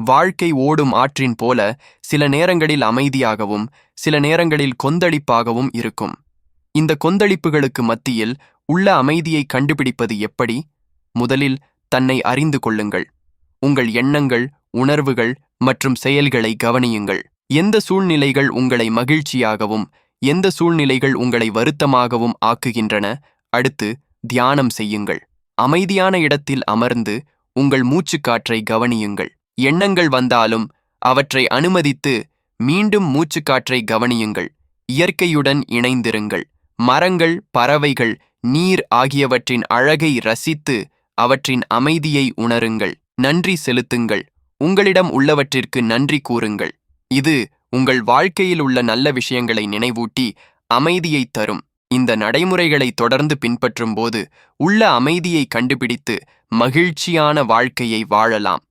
வாழ்க்கை ஓடும் ஆற்றின் போல சில நேரங்களில் அமைதியாகவும் சில நேரங்களில் கொந்தளிப்பாகவும் இருக்கும். இந்த கொந்தளிப்புகளுக்கு மத்தியில் உள்ள அமைதியை கண்டுபிடிப்பது எப்படி? முதலில் தன்னை அறிந்து கொள்ளுங்கள். உங்கள் எண்ணங்கள், உணர்வுகள் மற்றும் செயல்களை கவனியுங்கள். எந்த சூழ்நிலைகள் உங்களை மகிழ்ச்சியாகவும் எந்த சூழ்நிலைகள் உங்களை வருத்தமாகவும் ஆக்குகின்றன? அடுத்து தியானம் செய்யுங்கள். அமைதியான இடத்தில் அமர்ந்து உங்கள் மூச்சுக்காற்றை கவனியுங்கள். எண்ணங்கள் வந்தாலும் அவற்றை அனுமதித்து மீண்டும் மூச்சுக்காற்றை கவனியுங்கள். இயற்கையுடன் இணைந்திருங்கள். மரங்கள், பறவைகள், நீர் ஆகியவற்றின் அழகை ரசித்து அவற்றின் அமைதியை உணருங்கள். நன்றி செலுத்துங்கள். உங்களிடம் உள்ளவற்றிற்கு நன்றி கூறுங்கள். இது உங்கள் வாழ்க்கையில் உள்ள நல்ல விஷயங்களை நினைவூட்டி அமைதியை தரும். இந்த நடைமுறைகளை தொடர்ந்து பின்பற்றும் போது உள்ள அமைதியை கண்டுபிடித்து மகிழ்ச்சியான வாழ்க்கையை வாழலாம்.